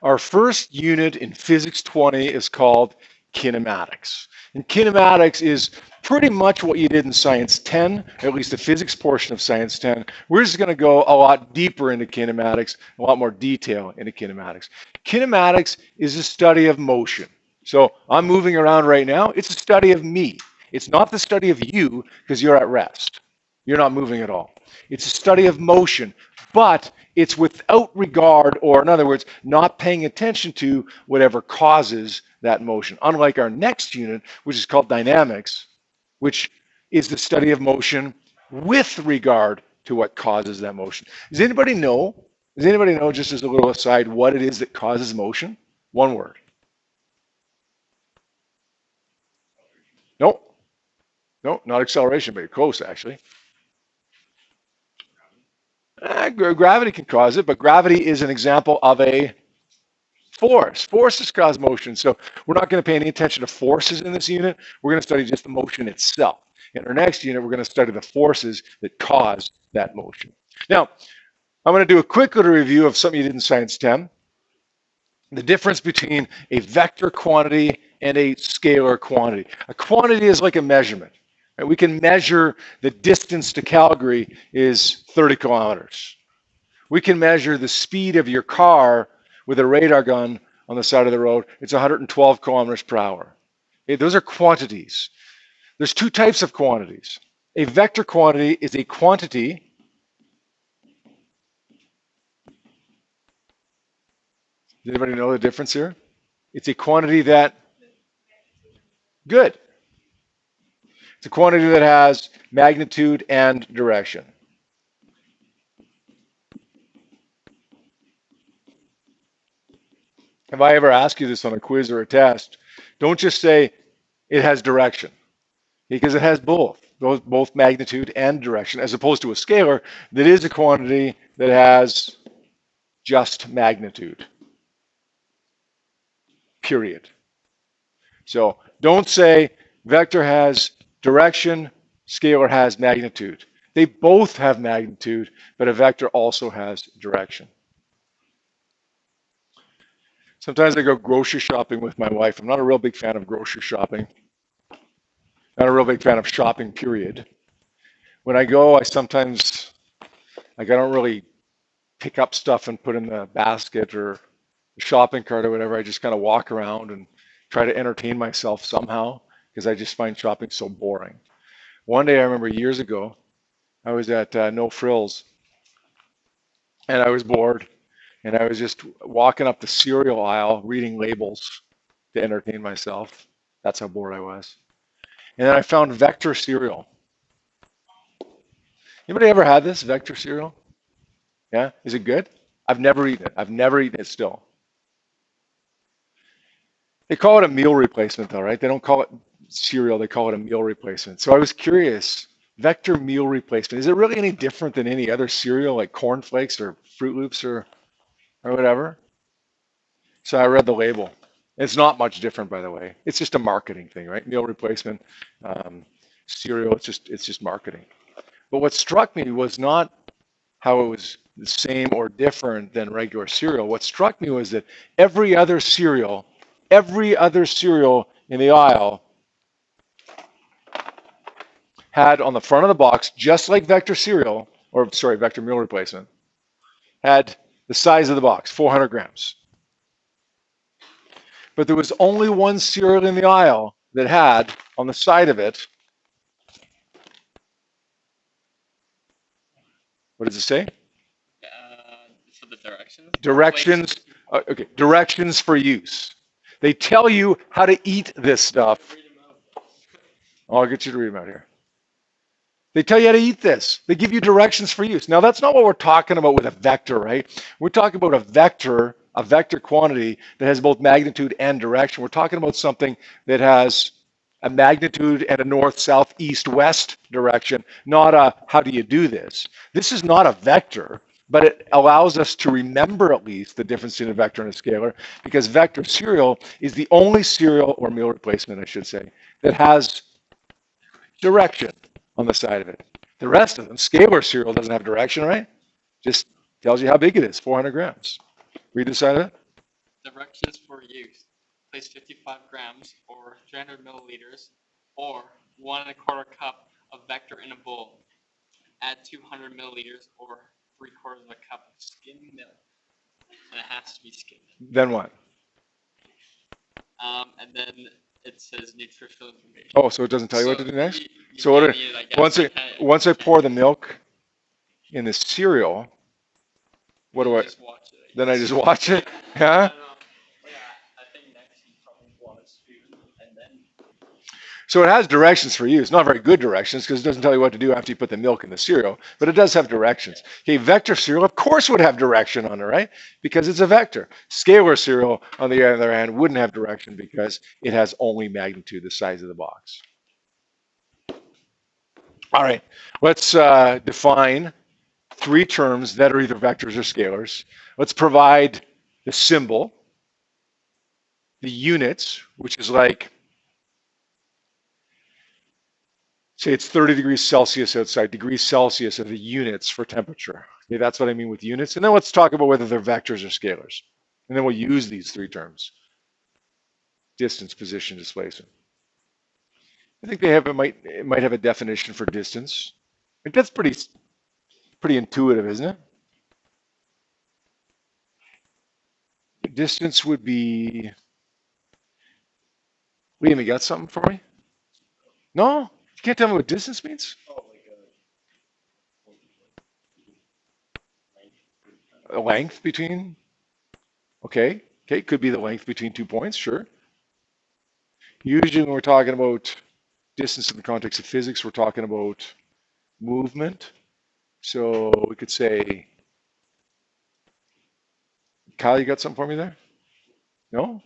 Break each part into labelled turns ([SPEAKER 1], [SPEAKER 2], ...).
[SPEAKER 1] Our first unit in Physics 20 is called Kinematics. And kinematics is pretty much what you did in Science 10, at least the physics portion of Science 10. We're just going to go a lot deeper into kinematics, a lot more detail into kinematics. Kinematics is a study of motion. So I'm moving around right now. It's a study of me. It's not the study of you because you're at rest. You're not moving at all. It's a study of motion, but it's without regard, or in other words, not paying attention to whatever causes that motion. Unlike our next unit, which is called dynamics, which is the study of motion with regard to what causes that motion. Does anybody know, just as a little aside, what it is that causes motion? One word. Nope. No, not acceleration, but you're close, actually. Gravity can cause it, but gravity is an example of a force. Forces cause motion. So we're not going to pay any attention to forces in this unit. We're going to study just the motion itself. In our next unit, we're going to study the forces that cause that motion. Now, I'm going to do a quick little review of something you did in Science 10. The difference between a vector quantity and a scalar quantity. A quantity is like a measurement. Right? We can measure the distance to Calgary is 30 kilometers. We can measure the speed of your car with a radar gun on the side of the road. It's 112 kilometers per hour. Okay, those are quantities. There's two types of quantities. A vector quantity is a quantity Does anybody know the difference here? It's a quantity that, good. It's a quantity that has magnitude and direction. If I ever ask you this on a quiz or a test, don't just say it has direction, because it has both magnitude and direction, as opposed to a scalar that is a quantity that has just magnitude, period. So don't say vector has direction, scalar has magnitude. They both have magnitude, but a vector also has direction. Sometimes I go grocery shopping with my wife. I'm not a real big fan of grocery shopping. Not a real big fan of shopping, period. When I go, I sometimes, I don't really pick up stuff and put in the basket or the shopping cart or whatever. I just kind of walk around and try to entertain myself somehow because I just find shopping so boring. One day I remember years ago, I was at No Frills and I was bored and I was just walking up the cereal aisle reading labels to entertain myself. That's how bored I was. And then I found Vector cereal. Anybody ever had this Vector cereal? Yeah, is it good? I've never eaten it. I've never eaten it still. They call it a meal replacement though, right? They don't call it cereal, they call it a meal replacement. So I was curious, Vector meal replacement, is it really any different than any other cereal like Corn Flakes or Fruit Loops or whatever? So I read the label. It's not much different, by the way. It's just a marketing thing, right? Meal replacement, cereal, it's just marketing. But what struck me was not how it was the same or different than regular cereal. What struck me was that every other cereal in the aisle had on the front of the box, just like Vector cereal, or sorry, Vector meal replacement, had the size of the box, 400 grams. But there was only one cereal in the aisle that had on the side of it, what does it say?
[SPEAKER 2] For the directions?
[SPEAKER 1] Directions. Okay, directions for use. They tell you how to eat this stuff. I'll get you to read them out here. They tell you how to eat this. They give you directions for use. Now, that's not what we're talking about with a vector, right? We're talking about a vector quantity that has both magnitude and direction. We're talking about something that has a magnitude and a north, south, east, west direction, not a how do you do this. This is not a vector, but it allows us to remember at least the difference between a vector and a scalar, because Vector cereal is the only cereal, or meal replacement, I should say, that has direction on the side of it. The rest of them, scalar cereal doesn't have direction, right? Just tells you how big it is, 400 grams. Read the side of it.
[SPEAKER 2] Directions for use. Place 55 grams or 300 milliliters or 1¼ cup of vector in a bowl. Add 200 milliliters or 3/4 of a cup of skimmed milk. And it has to be skimmed.
[SPEAKER 1] Then what?
[SPEAKER 2] And then it says nutritional information.
[SPEAKER 1] Oh, so it doesn't tell you what to do next?
[SPEAKER 2] You
[SPEAKER 1] So what
[SPEAKER 2] can't
[SPEAKER 1] are-
[SPEAKER 2] eat it, I guess.
[SPEAKER 1] once I pour the milk in the cereal, what do I?
[SPEAKER 2] Just watch it.
[SPEAKER 1] Then I just watch it?
[SPEAKER 2] I
[SPEAKER 1] Huh?
[SPEAKER 2] don't know. Yeah, I think next you probably watch food and then.
[SPEAKER 1] So it has directions for you. It's not very good directions because it doesn't tell you what to do after you put the milk in the cereal, but it does have directions. Okay, vector cereal, of course, would have direction on it, right? Because it's a vector. Scalar cereal, on the other hand, wouldn't have direction because it has only magnitude, the size of the box. All right, let's define three terms that are either vectors or scalars. Let's provide the symbol, the units, which is like, say it's 30 degrees Celsius outside. Degrees Celsius are the units for temperature. Okay, that's what I mean with units. And then let's talk about whether they're vectors or scalars. And then we'll use these three terms. Distance, position, displacement. I think it might have a definition for distance. I think that's pretty intuitive, isn't it? Distance would be, Liam, you got something for me? No? You can't tell me what distance means? A length between? Okay, could be the length between 2 points, sure. Usually when we're talking about distance in the context of physics, we're talking about movement. So we could say, Kyle, you got something for me there? No?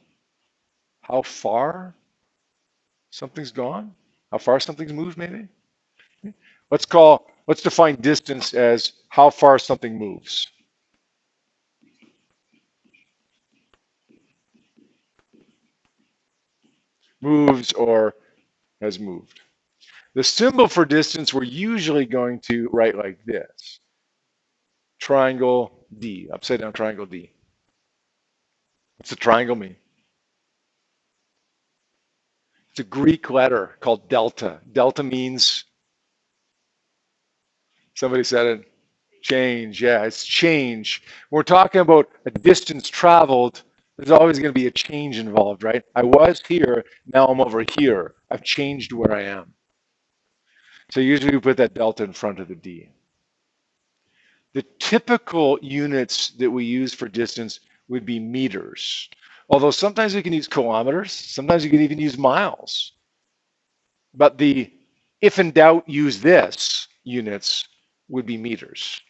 [SPEAKER 1] How far something's gone? How far something's moved, maybe? Let's define distance as how far something moves. Moves or has moved. The symbol for distance we're usually going to write like this. Triangle D, upside down triangle D. What's the triangle mean? It's a Greek letter called delta. Delta means, somebody said it, change. Yeah, it's change. We're talking about a distance traveled. There's always going to be a change involved, right? I was here, now I'm over here. I've changed where I am. So usually we put that delta in front of the D. The typical units that we use for distance would be meters. Although sometimes we can use kilometers, sometimes you can even use miles. But the if in doubt, use this units would be meters.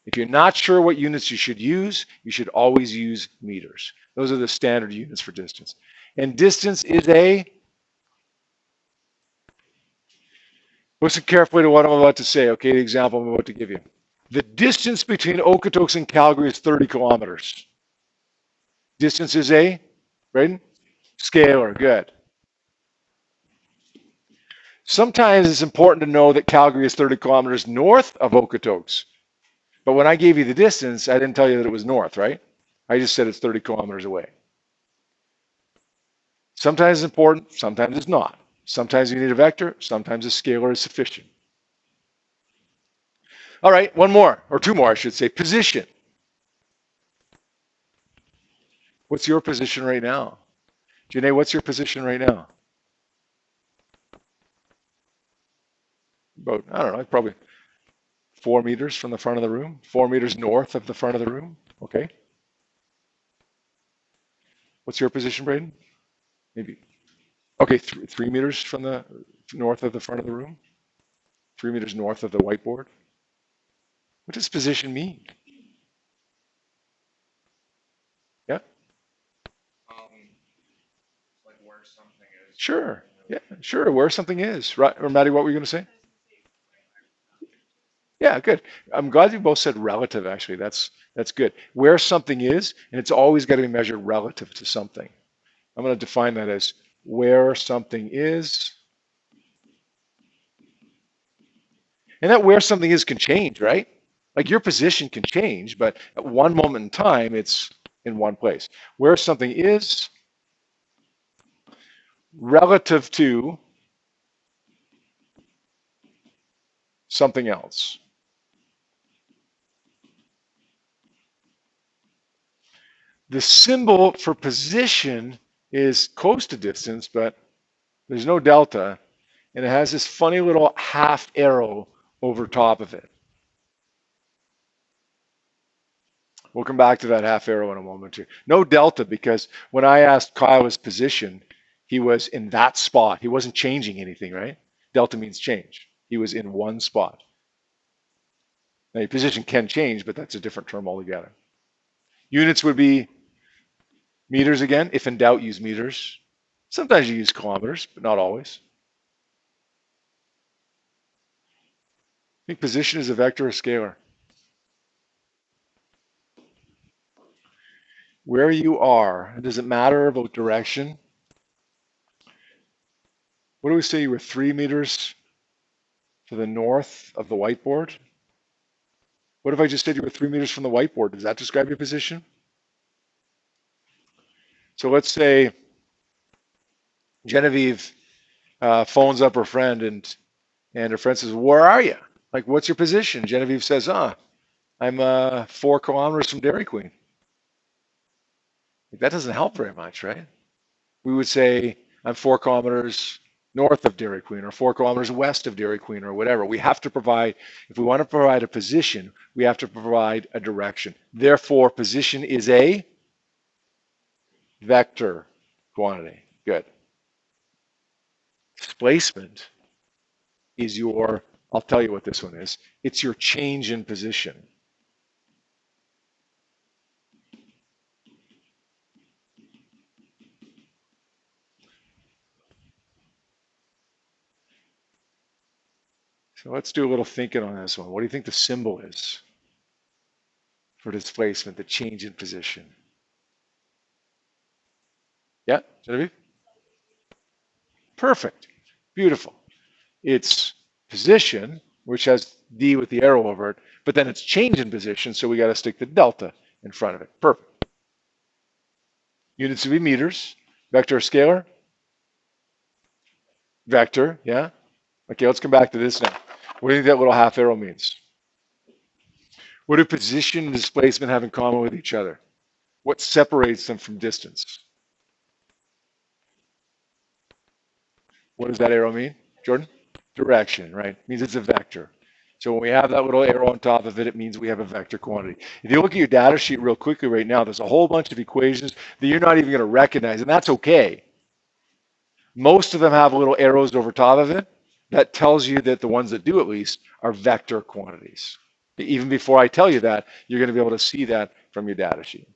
[SPEAKER 1] If you're not sure what units you should always use meters. Those are the standard units for distance. And distance is listen carefully to what I'm about to say, okay, the example I'm about to give you. The distance between Okotoks and Calgary is 30 kilometers. Distance is Braden? Scalar, good. Sometimes it's important to know that Calgary is 30 kilometers north of Okotoks. But when I gave you the distance, I didn't tell you that it was north, right? I just said it's 30 kilometers away. Sometimes it's important, sometimes it's not. Sometimes you need a vector, sometimes a scalar is sufficient. All right, one more, or two more, I should say. Position. What's your position right now? Janae, what's your position right now? About, I don't know, probably 4 meters from the front of the room, 4 meters north of the front of the room. Okay. What's your position, Braden? Maybe. Okay, 3 meters from the north of the front of the room. 3 meters north of the whiteboard. What does position mean? Yeah.
[SPEAKER 2] Like where something is.
[SPEAKER 1] Sure. Yeah. Sure. Where something is. Right. Or Maddie, what were you going to say? Yeah. Good. I'm glad you both said relative. Actually, that's good. Where something is, and it's always got to be measured relative to something. I'm going to define that as where something is. And that where something is can change, right? Like your position can change, but at one moment in time, it's in one place. Where something is relative to something else. The symbol for position is close to distance, but there's no delta, and it has this funny little half arrow over top of it. We'll come back to that half arrow in a moment too. No delta, because when I asked Kyle his position, he was in that spot. He wasn't changing anything, right? Delta means change. He was in one spot. Now your position can change, but that's a different term altogether. Units would be meters again. If in doubt, use meters. Sometimes you use kilometers, but not always. I think position is a vector or scalar. Where you are, does it matter about direction? What do we say? You were 3 meters to the north of the whiteboard? What if I just said you were 3 meters from the whiteboard? Does that describe your position? So let's say Genevieve phones up her friend, and her friend says, "Where are you? Like, what's your position?" Genevieve says, I'm 4 kilometers from Dairy Queen." That doesn't help very much, right? We would say, "I'm 4 kilometers north of Dairy Queen," or 4 kilometers west of Dairy Queen, or whatever. We have to provide, if we want to provide a position, we have to provide a direction. Therefore, position is a vector quantity. Good. Displacement is your, I'll tell you what this one is. It's your change in position. So let's do a little thinking on this one. What do you think the symbol is for displacement, the change in position? Yeah, Genevieve? Perfect. Beautiful. It's position, which has D with the arrow over it, but then it's change in position, so we got to stick the delta in front of it. Perfect. Units would be meters. Vector or scalar? Vector, yeah. Okay, let's come back to this now. What do you think that little half arrow means? What do position and displacement have in common with each other? What separates them from distance? What does that arrow mean, Jordan? Direction, right? It means it's a vector. So when we have that little arrow on top of it, it means we have a vector quantity. If you look at your data sheet real quickly right now, there's a whole bunch of equations that you're not even going to recognize, and that's okay. Most of them have little arrows over top of it. That tells you that the ones that do, at least, are vector quantities. Even before I tell you that, you're going to be able to see that from your data sheet.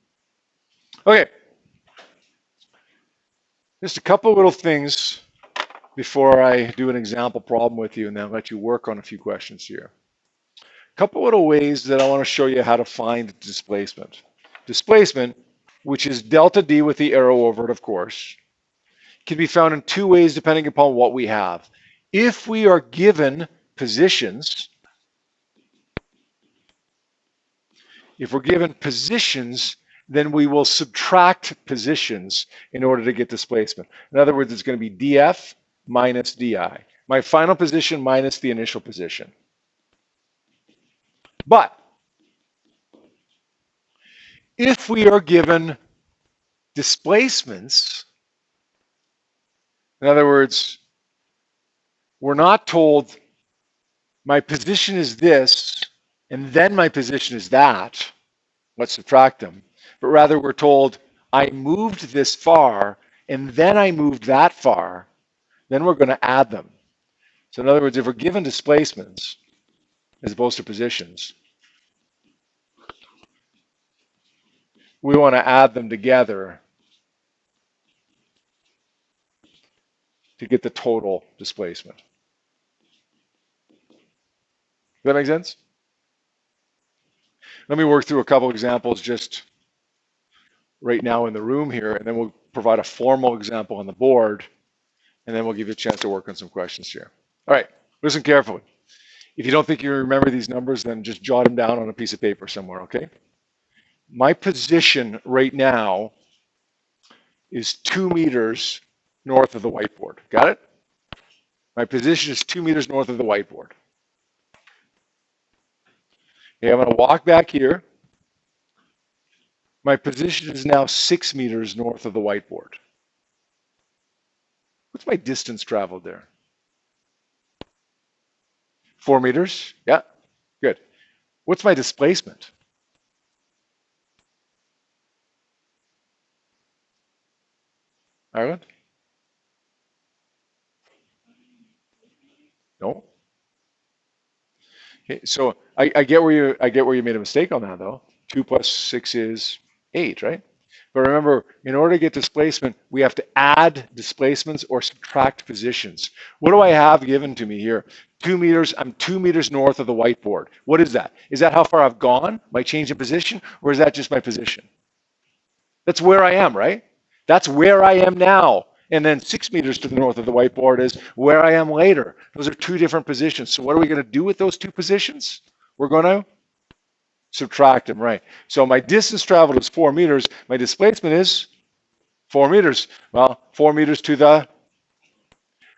[SPEAKER 1] Okay. Just a couple little things before I do an example problem with you and then let you work on a few questions here. A couple little ways that I want to show you how to find displacement. Displacement, which is delta D with the arrow over it, of course, can be found in 2 ways depending upon what we have. If we are given positions, then we will subtract positions in order to get displacement. In other words, it's going to be df minus di. My final position minus the initial position. But if we are given displacements, in other words, we're not told my position is this and then my position is that, let's subtract them, but rather we're told I moved this far and then I moved that far, then we're going to add them. So in other words, if we're given displacements as opposed to positions, we want to add them together to get the total displacement. Does that make sense? Let me work through a couple examples just right now in the room here, and then we'll provide a formal example on the board, and then we'll give you a chance to work on some questions here. All right, listen carefully. If you don't think you remember these numbers, then just jot them down on a piece of paper somewhere, okay? my position right now is 2 meters north of the whiteboard. Got it? My position is 2 meters north of the whiteboard. Okay, I'm going to walk back here. My position is now 6 meters north of the whiteboard. What's my distance traveled there? 4 meters? Yeah, good. What's my displacement? Ireland? No. Okay, so I get where you made a mistake on that though. 2 plus 6 is 8, right? But remember, in order to get displacement, we have to add displacements or subtract positions. What do I have given to me here? 2 meters, I'm 2 meters north of the whiteboard. What is that? Is that how far I've gone, my change in position, or is that just my position? That's where I am, right? That's where I am now. And then 6 meters to the north of the whiteboard is where I am later. Those are two different positions. So what are we going to do with those two positions? We're going to subtract them, right? So my distance traveled is 4 meters. My displacement is 4 meters. Well, 4 meters to the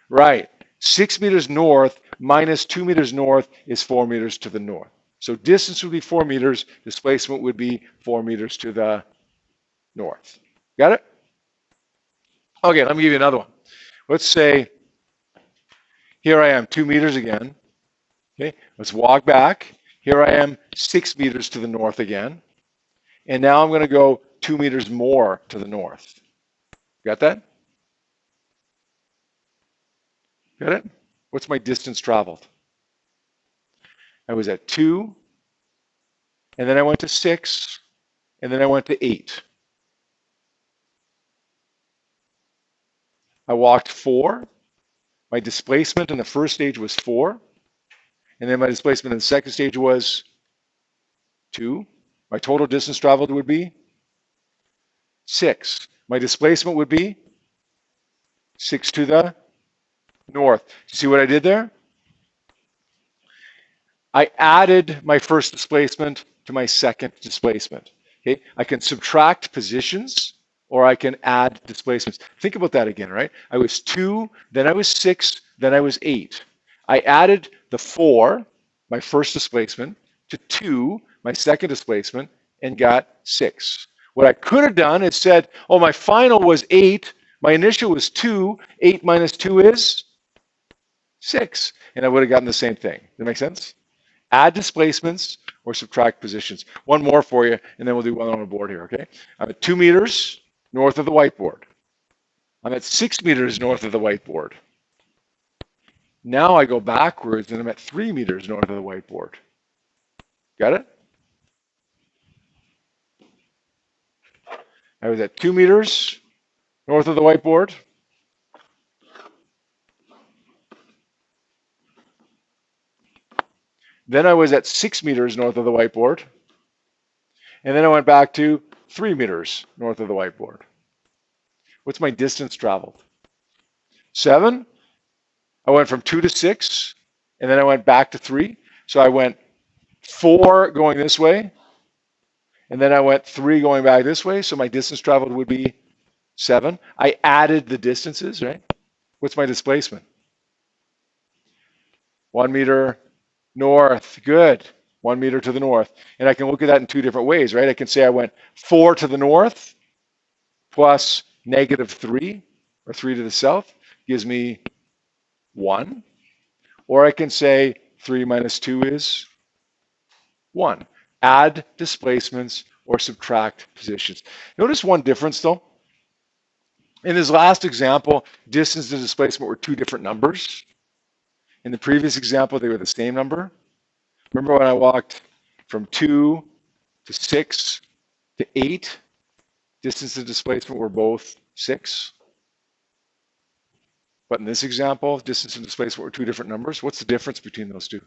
[SPEAKER 1] right. 6 meters north minus 2 meters north is 4 meters to the north. So distance would be 4 meters. Displacement would be 4 meters to the north. Got it? Okay, let me give you another one. Let's say here I am 2 meters again. Okay, let's walk back. Here I am 6 meters to the north again. And now I'm going to go 2 meters more to the north. Got that? Got it? What's my distance traveled? I was at 2, and then I went to 6, and then I went to 8. I walked 4. My displacement in the first stage was 4. And then my displacement in the second stage was 2. My total distance traveled would be 6. My displacement would be 6 to the north. You see what I did there? I added my first displacement to my second displacement. Okay, I can subtract positions or I can add displacements. Think about that again, right? I was 2, then I was 6, then I was 8. I added the 4, my first displacement, to 2, my second displacement, and got 6. What I could have done is said, oh, my final was 8, my initial was 2, 8 minus 2 is 6. And I would have gotten the same thing. Does that make sense? Add displacements or subtract positions. One more for you, and then we'll do one on the board here, okay? I'm at 2 meters north of the whiteboard. I'm at 6 meters north of the whiteboard. Now I go backwards, and I'm at 3 meters north of the whiteboard. Got it? I was at 2 meters north of the whiteboard. Then I was at 6 meters north of the whiteboard. And then I went back to 3 meters north of the whiteboard. What's my distance traveled? 7. I went from 2 to 6, and then I went back to 3. So I went 4 going this way, and then I went 3 going back this way. So my distance traveled would be 7. I added the distances, right? What's my displacement? 1 meter north. Good. 1 meter to the north. And I can look at that in two different ways, right? I can say I went 4 to the north plus -3, or 3 to the south, gives me 1. Or I can say 3 minus 2 is 1. Add displacements or subtract positions. Notice one difference though. In this last example, distance and displacement were two different numbers. In the previous example, they were the same number. Remember when I walked from 2 to 6 to 8, distance and displacement were both 6. But in this example, distance and displacement were two different numbers. What's the difference between those two?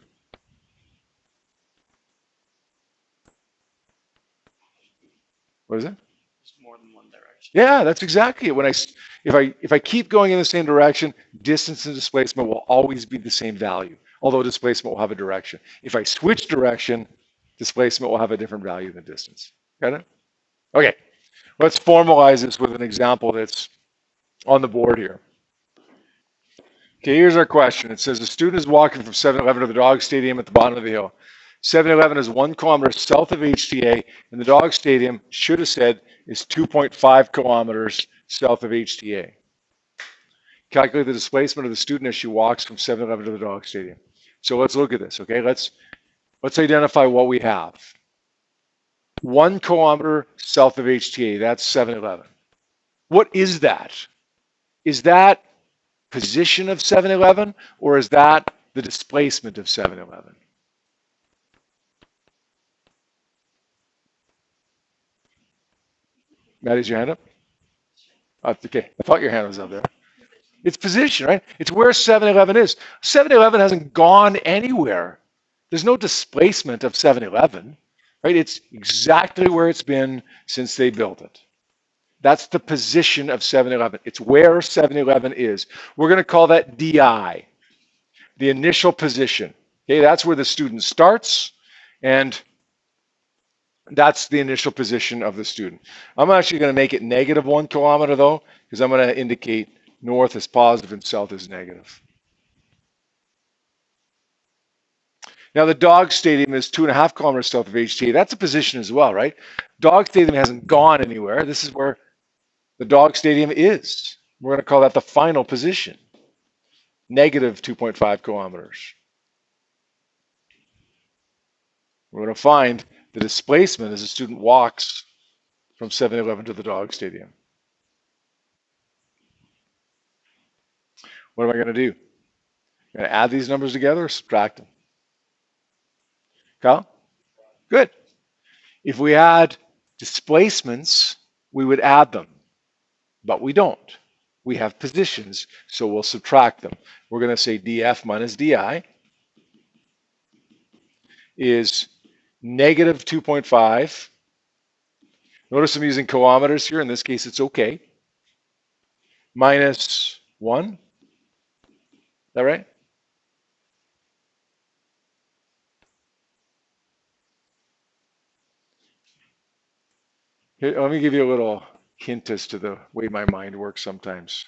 [SPEAKER 1] What is it?
[SPEAKER 2] It's more than one direction.
[SPEAKER 1] Yeah, that's exactly it. If I keep going in the same direction, distance and displacement will always be the same value, although displacement will have a direction. If I switch direction, displacement will have a different value than distance. Got it? Okay, let's formalize this with an example that's on the board here. Okay, here's our question. It says a student is walking from 7-Eleven to the dog stadium at the bottom of the hill. 7-Eleven is 1 kilometer south of HTA, and the dog stadium, should have said, is 2.5 kilometers south of HTA. Calculate the displacement of the student as she walks from 7-Eleven to the dog stadium. So let's look at this, okay? Let's identify what we have. 1 kilometer south of HTA, that's 7-Eleven. What is that? Is that position of 7-Eleven, or is that the displacement of 7-Eleven? Maddie's your hand up? Okay, I thought your hand was up there. It's position, right? It's where 7-Eleven is. 7-Eleven hasn't gone anywhere. There's no displacement of 7-Eleven, right? It's exactly where it's been since they built it. That's the position of 7-Eleven. It's where 7-Eleven is. We're going to call that DI, the initial position. Okay, that's where the student starts, and that's the initial position of the student. I'm actually going to make it negative 1 kilometer though, because I'm going to indicate north is positive and south is negative. Now the dog stadium is 2.5 kilometers south of HTA. That's a position as well, right? Dog stadium hasn't gone anywhere. This is where the dog stadium is. We're going to call that the final position, negative 2.5 kilometers. We're going to find the displacement as a student walks from 7-Eleven to the dog stadium. What am I going to do? I'm going to add these numbers together or subtract them? Kyle? Good. If we add displacements, we would add them, but we don't. We have positions, so we'll subtract them. We're going to say df minus di is negative 2.5. Notice I'm using kilometers here. In this case, it's okay. Minus 1. Is that right? Here, let me give you a little hint as to the way my mind works sometimes.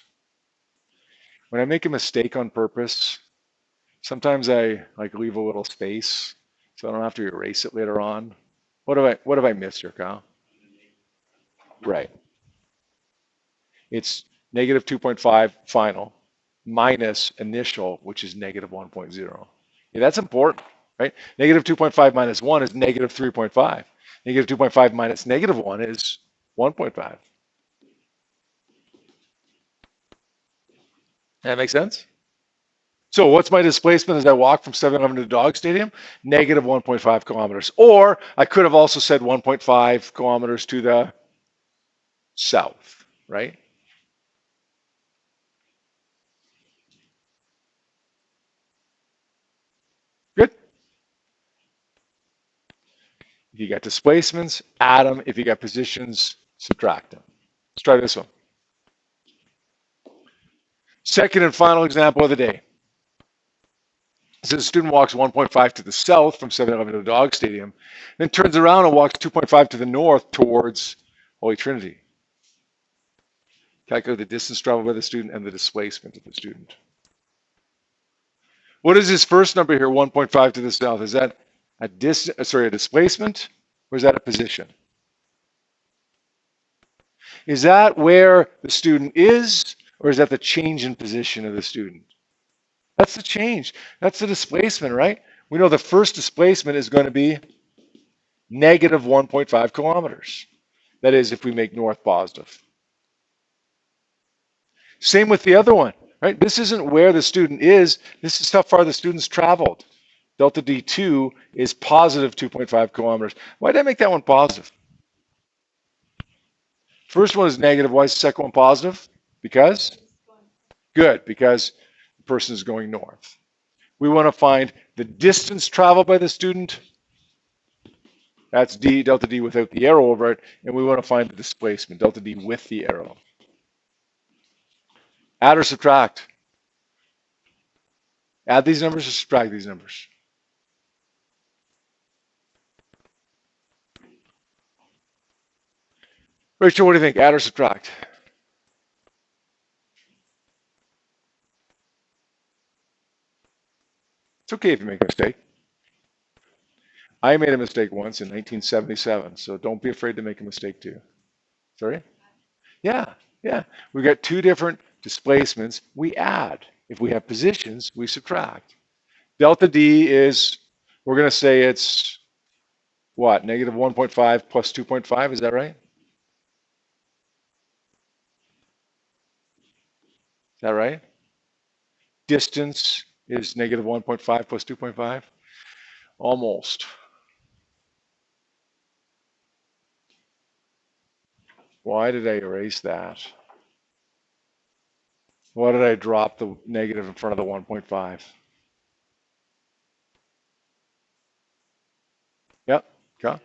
[SPEAKER 1] When I make a mistake on purpose, sometimes I leave a little space so I don't have to erase it later on. What have I missed here, Kyle? Right. It's negative 2.5 final minus initial, which is negative 1.0. Yeah, that's important, right? Negative 2.5 minus 1 is negative 3.5. Negative 2.5 minus negative 1 is 1.5. That make sense? So what's my displacement as I walk from 7-Eleven to the dog stadium? Negative 1.5 kilometers. Or I could have also said 1.5 kilometers to the south, right? Good. If you got displacements, add them. If you got positions, subtract them. Let's try this one. Second and final example of the day. So the student walks 1.5 to the south from 7-Eleven to the dog stadium, then turns around and walks 2.5 to the north towards Holy Trinity. Calculate the distance traveled by the student and the displacement of the student. What is this first number here, 1.5 to the south? Is that a displacement, or is that a position? Is that where the student is, or is that the change in position of the student? That's the change. That's the displacement, right? We know the first displacement is going to be negative 1.5 kilometers. That is, if we make north positive. Same with the other one, right? This isn't where the student is. This is how far the student's traveled. Delta D2 is positive 2.5 kilometers. Why did I make that one positive? First one is negative. Why is the second one positive? Because? Good, because the person is going north. We want to find the distance traveled by the student. That's D, delta D without the arrow over it. And we want to find the displacement, delta D with the arrow. Add or subtract? Add these numbers or subtract these numbers? Rachel, what do you think? Add or subtract? It's okay if you make a mistake. I made a mistake once in 1977, so don't be afraid to make a mistake too. Sorry? Yeah, yeah. We got two different displacements. We add. If we have positions, we subtract. Delta D is, we're going to say it's what? Negative 1.5 plus 2.5, is that right? Is that right? Distance is negative 1.5 plus 2.5? Almost. Why did I erase that? Why did I drop the negative in front of the 1.5? Yep. Okay.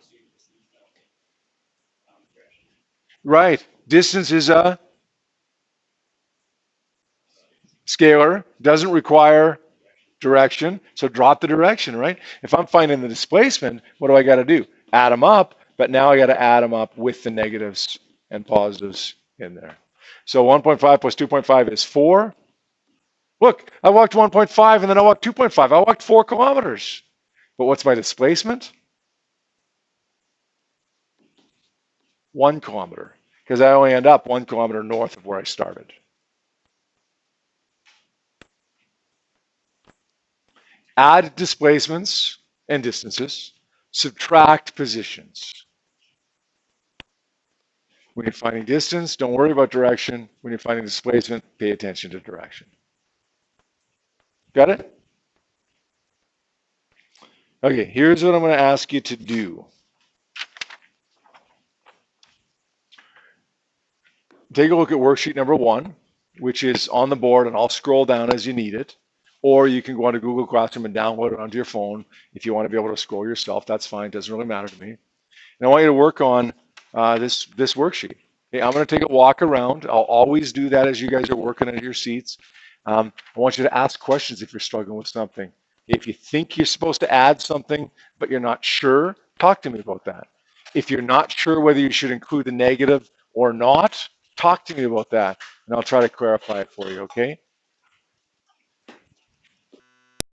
[SPEAKER 1] Right. Distance is a scalar, doesn't require direction, so drop the direction, right? If I'm finding the displacement, what do I got to do? Add them up, but now I got to add them up with the negatives and positives in there. So 1.5 plus 2.5 is 4. Look, I walked 1.5 and then I walked 2.5. I walked 4 kilometers. But what's my displacement? 1 kilometer, because I only end up 1 kilometer north of where I started. Add displacements and distances, subtract positions. When you're finding distance, don't worry about direction. When you're finding displacement, pay attention to direction. Got it? Okay, here's what I'm going to ask you to do. Take a look at worksheet number 1, which is on the board, and I'll scroll down as you need it. Or you can go onto Google Classroom and download it onto your phone. If you want to be able to scroll yourself, that's fine. It doesn't really matter to me. And I want you to work on this worksheet. Okay, I'm going to take a walk around. I'll always do that as you guys are working at your seats. I want you to ask questions if you're struggling with something. If you think you're supposed to add something, but you're not sure, talk to me about that. If you're not sure whether you should include the negative or not, talk to me about that, and I'll try to clarify it for you, okay?